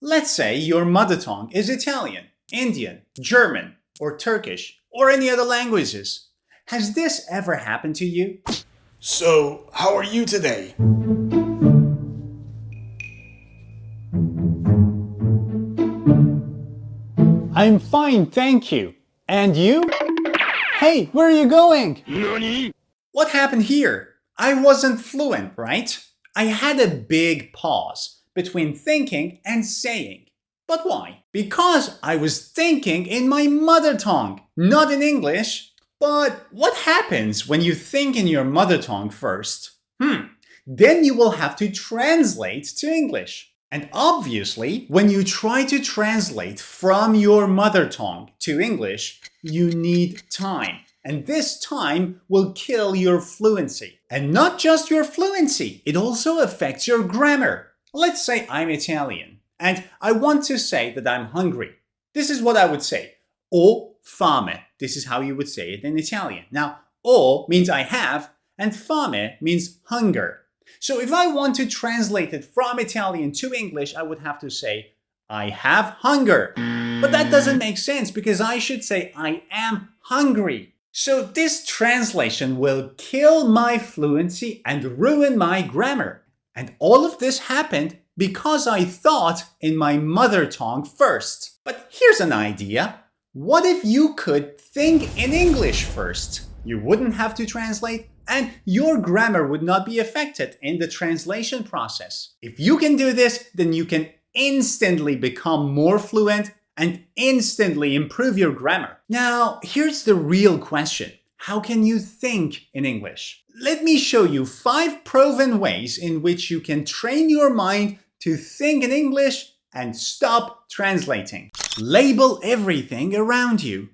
Let's say your mother tongue is Italian, Indian, German, or Turkish, or any other languages. Has this ever happened to you? So, how are you today? I'm fine, thank you. And you? Hey, where are you going? Nani? What happened here? I wasn't fluent, right? I had a big pause between thinking and saying. But why? Because I was thinking in my mother tongue, not in English. But what happens when you think in your mother tongue first? Then you will have to translate to English. And obviously, when you try to translate from your mother tongue to English, you need time. And this time will kill your fluency. And not just your fluency, it also affects your grammar. Let's say I'm Italian, and I want to say that I'm hungry. This is what I would say. Ho fame. This is how you would say it in Italian. Now, ho means I have, and fame means hunger. So if I want to translate it from Italian to English, I would have to say, I have hunger. But that doesn't make sense because I should say, I am hungry. So this translation will kill my fluency and ruin my grammar. And all of this happened because I thought in my mother tongue first. But here's an idea. What if you could think in English first? You wouldn't have to translate, and your grammar would not be affected in the translation process. If you can do this, then you can instantly become more fluent and instantly improve your grammar. Now, here's the real question. How can you think in English? Let me show you 5 proven ways in which you can train your mind to think in English and stop translating. Label everything around you.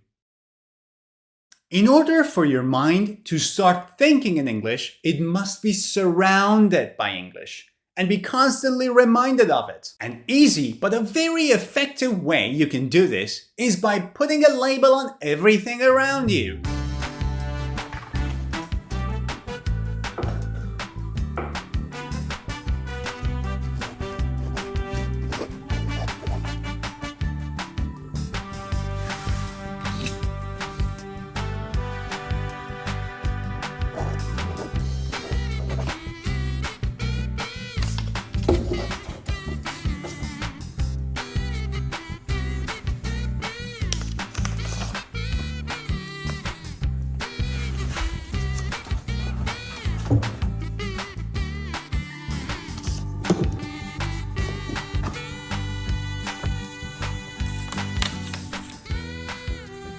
In order for your mind to start thinking in English, it must be surrounded by English and be constantly reminded of it. An easy but a very effective way you can do this is by putting a label on everything around you.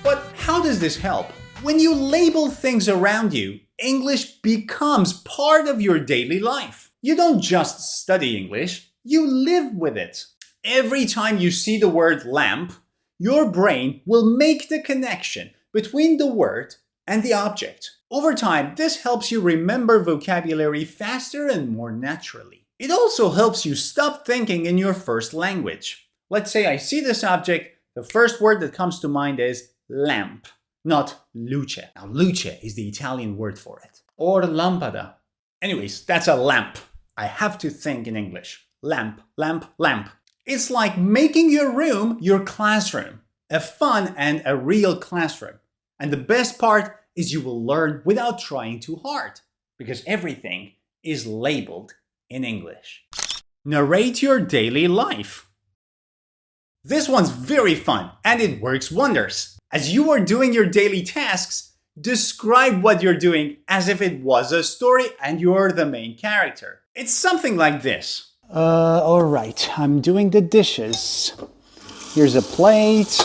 But how does this help? When you label things around you, English becomes part of your daily life. You don't just study English, you live with it. Every time you see the word lamp, your brain will make the connection between the word and the object. Over time, this helps you remember vocabulary faster and more naturally. It also helps you stop thinking in your first language. Let's say I see this object, the first word that comes to mind is lamp, not luce. Now, luce is the Italian word for it. Or lampada. Anyways, that's a lamp. I have to think in English. Lamp, lamp, lamp. It's like making your room your classroom. A fun and a real classroom. And the best part is you will learn without trying too hard, because everything is labeled in English. Narrate your daily life. This one's very fun and it works wonders. As you are doing your daily tasks, describe what you're doing as if it was a story and you're the main character. It's something like this. Alright, I'm doing the dishes. Here's a plate,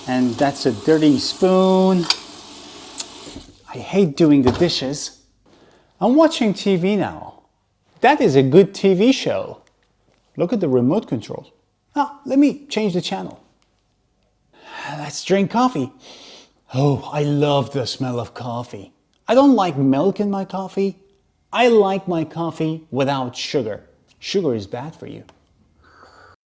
and that's a dirty spoon. I hate doing the dishes. I'm watching TV now. That is a good TV show. Look at the remote control. Ah, let me change the channel. Let's drink coffee. Oh, I love the smell of coffee. I don't like milk in my coffee. I like my coffee without sugar. Sugar is bad for you.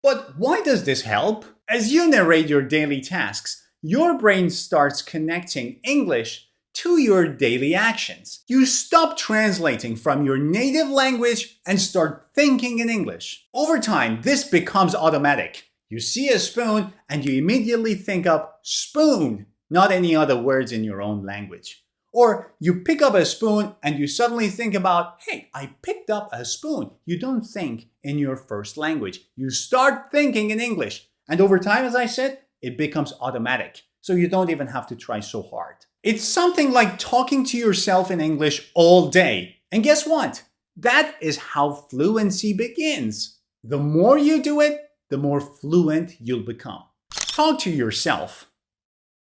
But why does this help? As you narrate your daily tasks, your brain starts connecting English to your daily actions. You stop translating from your native language and start thinking in English. Over time, this becomes automatic. You see a spoon and you immediately think of spoon, not any other words in your own language. Or you pick up a spoon and you suddenly think about, hey, I picked up a spoon. You don't think in your first language. You start thinking in English. And over time, as I said, it becomes automatic. So you don't even have to try so hard. It's something like talking to yourself in English all day. And guess what? That is how fluency begins. The more you do it, the more fluent you'll become. Talk to yourself.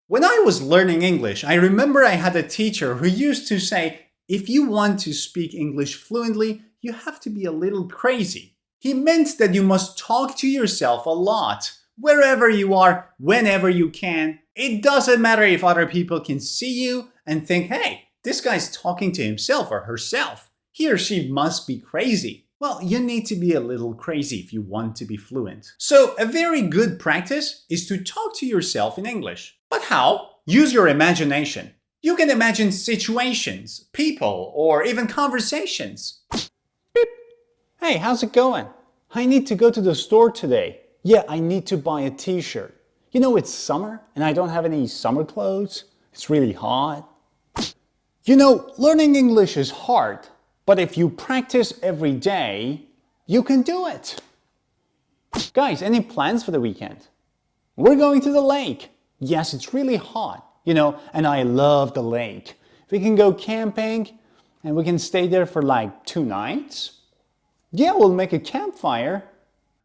When I was learning English, I remember I had a teacher who used to say, if you want to speak English fluently, you have to be a little crazy. He meant that you must talk to yourself a lot, wherever you are, whenever you can. It doesn't matter if other people can see you and think, hey, this guy's talking to himself or herself. He or she must be crazy. Well, you need to be a little crazy if you want to be fluent. So a very good practice is to talk to yourself in English. But how? Use your imagination. You can imagine situations, people, or even conversations. Beep. Hey, how's it going? I need to go to the store today. Yeah, I need to buy a t-shirt. You know, it's summer and I don't have any summer clothes. It's really hot. You know, learning English is hard, but if you practice every day, you can do it. Guys, any plans for the weekend? We're going to the lake. Yes, it's really hot, you know, and I love the lake. We can go camping and we can stay there for like 2 nights. Yeah, we'll make a campfire.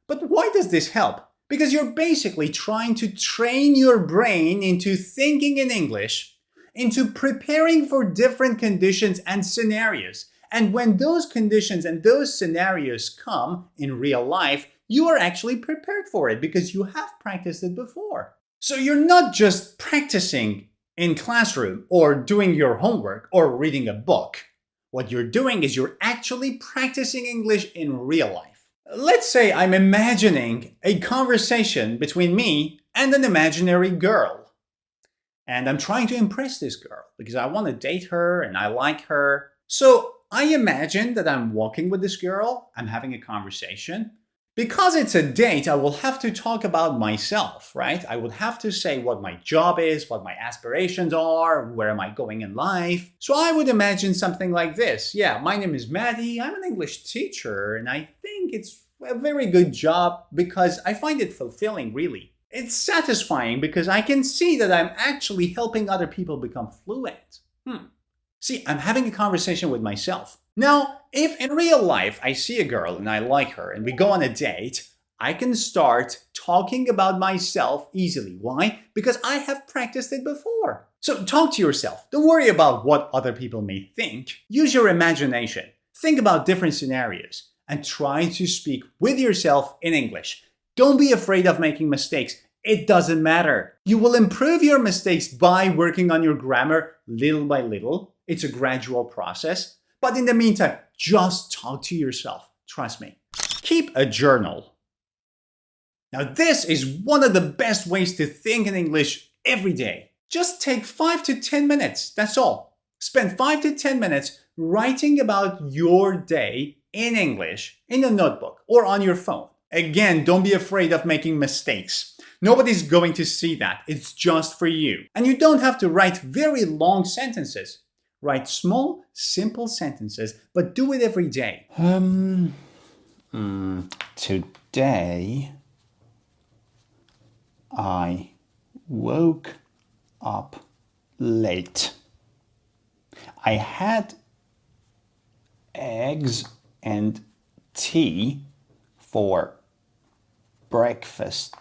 But why does this help? Because you're basically trying to train your brain into thinking in English, into preparing for different conditions and scenarios. And when those conditions and those scenarios come in real life, you are actually prepared for it because you have practiced it before. So you're not just practicing in classroom or doing your homework or reading a book. What you're doing is you're actually practicing English in real life. Let's say I'm imagining a conversation between me and an imaginary girl. And I'm trying to impress this girl because I want to date her and I like her. So I imagine that I'm walking with this girl, I'm having a conversation. Because it's a date, I will have to talk about myself, right? I would have to say what my job is, what my aspirations are, where am I going in life. So I would imagine something like this. Yeah, my name is Maddie, I'm an English teacher, and I think it's a very good job because I find it fulfilling, really. It's satisfying because I can see that I'm actually helping other people become fluent. See, I'm having a conversation with myself. Now, if in real life I see a girl and I like her and we go on a date, I can start talking about myself easily. Why? Because I have practiced it before. So talk to yourself. Don't worry about what other people may think. Use your imagination. Think about different scenarios and try to speak with yourself in English. Don't be afraid of making mistakes. It doesn't matter. You will improve your mistakes by working on your grammar little by little. It's a gradual process. But in the meantime, just talk to yourself. Trust me. Keep a journal. Now, this is one of the best ways to think in English every day. Just take 5 to 10 minutes. That's all. Spend 5 to 10 minutes writing about your day in English in a notebook or on your phone. Again, don't be afraid of making mistakes. Nobody's going to see that. It's just for you. And you don't have to write very long sentences. Write small, simple sentences, but do it every day. Today I woke up late. I had eggs and tea for breakfast.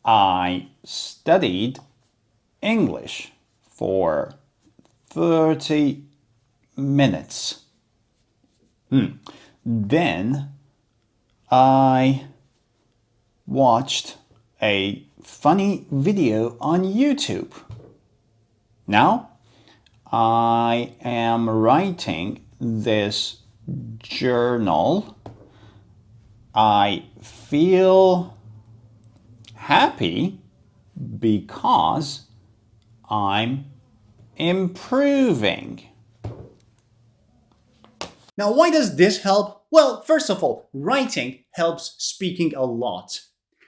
I studied English for 30 minutes. Then I watched a funny video on YouTube. Now I am writing this journal. I feel happy because I'm improving. Now, why does this help? Well, first of all, writing helps speaking a lot.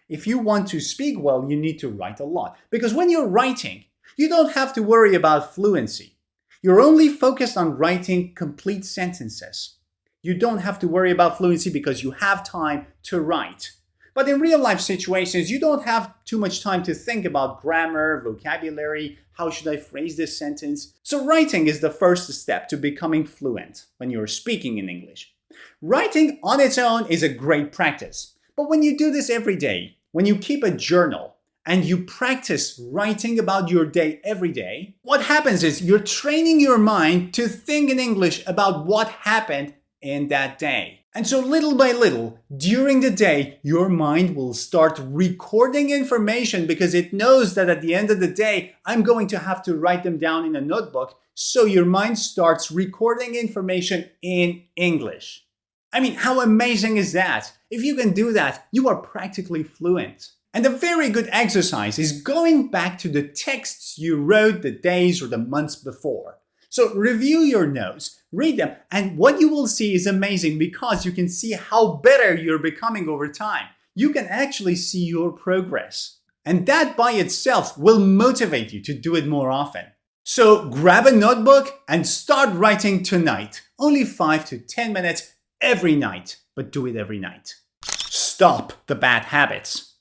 If you want to speak well, you need to write a lot. Because when you're writing, you don't have to worry about fluency. You're only focused on writing complete sentences. You don't have to worry about fluency because you have time to write. But in real life situations, you don't have too much time to think about grammar, vocabulary, how should I phrase this sentence. So writing is the first step to becoming fluent when you're speaking in English. Writing on its own is a great practice. But when you do this every day, when you keep a journal and you practice writing about your day every day, what happens is you're training your mind to think in English about what happened in that day. And so little by little, during the day, your mind will start recording information because it knows that at the end of the day, I'm going to have to write them down in a notebook. So your mind starts recording information in English. I mean, how amazing is that? If you can do that, you are practically fluent. And a very good exercise is going back to the texts you wrote the days or the months before. So review your notes, read them, and what you will see is amazing because you can see how better you're becoming over time. You can actually see your progress. And that by itself will motivate you to do it more often. So grab a notebook and start writing tonight. Only 5 to 10 minutes every night, but do it every night. Stop the bad habits.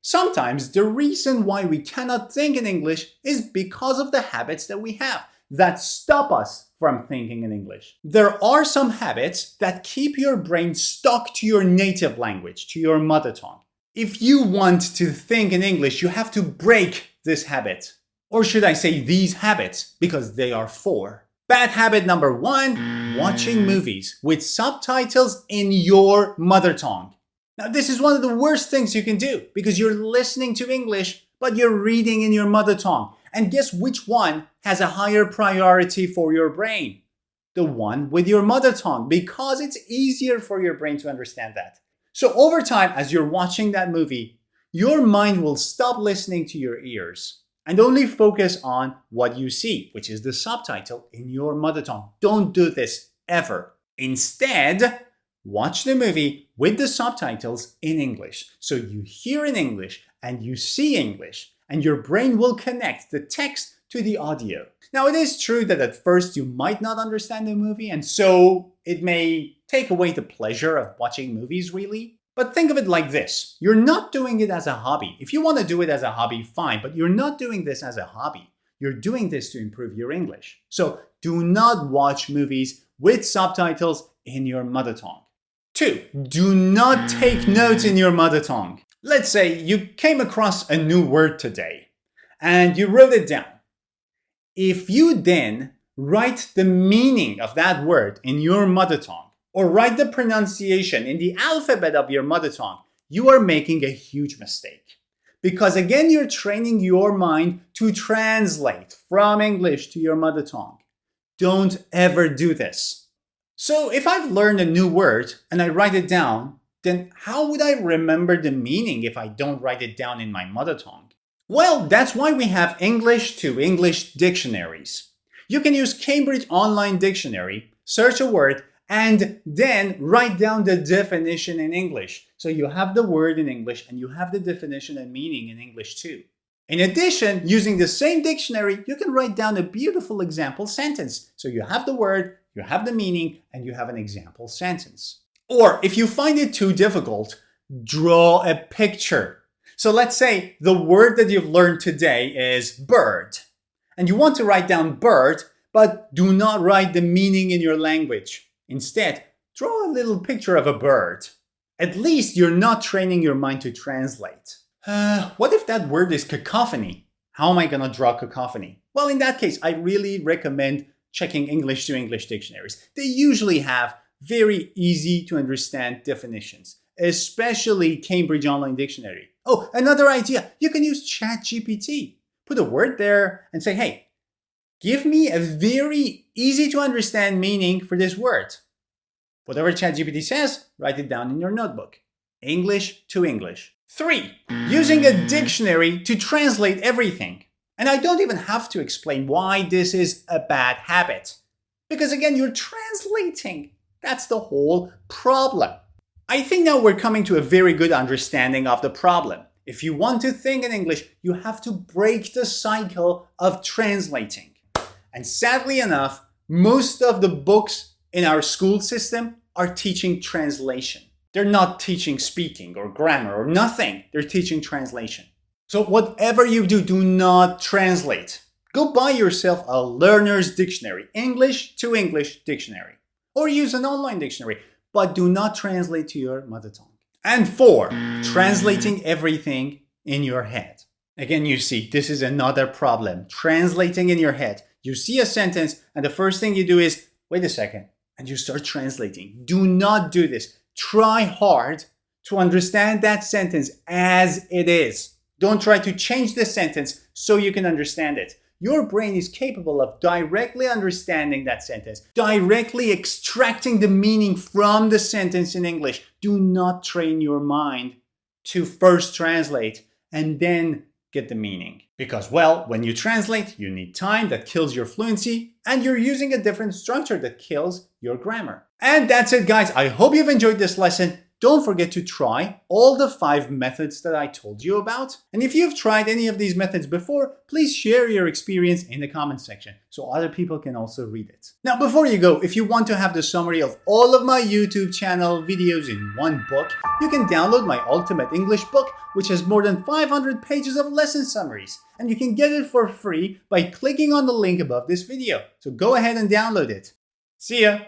Sometimes the reason why we cannot think in English is because of the habits that we have that stop us from thinking in English. There are some habits that keep your brain stuck to your native language, to your mother tongue. If you want to think in English, you have to break this habit. Or should I say these habits, because they are 4. Bad habit number 1, watching movies with subtitles in your mother tongue. Now, this is one of the worst things you can do because you're listening to English, but you're reading in your mother tongue. And guess which one has a higher priority for your brain? The one with your mother tongue, because it's easier for your brain to understand that. So over time, as you're watching that movie, your mind will stop listening to your ears and only focus on what you see, which is the subtitle in your mother tongue. Don't do this ever. Instead, watch the movie with the subtitles in English. So you hear in English and you see English, and your brain will connect the text to the audio. Now, it is true that at first you might not understand the movie, and so it may take away the pleasure of watching movies, really. But think of it like this. You're not doing it as a hobby. If you want to do it as a hobby, fine, but you're not doing this as a hobby. You're doing this to improve your English. So do not watch movies with subtitles in your mother tongue. 2, do not take notes in your mother tongue. Let's say you came across a new word today and you wrote it down. If you then write the meaning of that word in your mother tongue or write the pronunciation in the alphabet of your mother tongue, you are making a huge mistake. Because again, you're training your mind to translate from English to your mother tongue. Don't ever do this. So if I've learned a new word and I write it down, then how would I remember the meaning if I don't write it down in my mother tongue? Well, that's why we have English to English dictionaries. You can use Cambridge Online Dictionary, search a word, and then write down the definition in English. So you have the word in English and you have the definition and meaning in English too. In addition, using the same dictionary, you can write down a beautiful example sentence. So you have the word, you have the meaning, and you have an example sentence. Or if you find it too difficult, draw a picture. So let's say the word that you've learned today is bird. And you want to write down bird, but do not write the meaning in your language. Instead, draw a little picture of a bird. At least you're not training your mind to translate. What if that word is cacophony? How am I going to draw cacophony? Well, in that case, I really recommend checking English to English dictionaries. They usually have very easy to understand definitions, especially Cambridge Online Dictionary. Oh, another idea. You can use ChatGPT. Put a word there and say, hey, give me a very easy to understand meaning for this word. Whatever ChatGPT says, write it down in your notebook. English to English. 3, using a dictionary to translate everything. And I don't even have to explain why this is a bad habit. Because again, you're translating. That's the whole problem. I think now we're coming to a very good understanding of the problem. If you want to think in English, you have to break the cycle of translating. And sadly enough, most of the books in our school system are teaching translation. They're not teaching speaking or grammar or nothing. They're teaching translation. So whatever you do, do not translate. Go buy yourself a learner's dictionary, English to English dictionary, or use an online dictionary, but do not translate to your mother tongue. And 4, translating everything in your head. Again, you see, this is another problem. Translating in your head. You see a sentence and the first thing you do is, wait a second, and you start translating. Do not do this. Try hard to understand that sentence as it is. Don't try to change the sentence so you can understand it. Your brain is capable of directly understanding that sentence, directly extracting the meaning from the sentence in English. Do not train your mind to first translate and then get the meaning. Because, well, when you translate, you need time that kills your fluency, and you're using a different structure that kills your grammar. And that's it, guys. I hope you've enjoyed this lesson. Don't forget to try all the 5 methods that I told you about. And if you've tried any of these methods before, please share your experience in the comment section so other people can also read it. Now, before you go, if you want to have the summary of all of my YouTube channel videos in one book, you can download my Ultimate English book, which has more than 500 pages of lesson summaries. And you can get it for free by clicking on the link above this video. So go ahead and download it. See ya!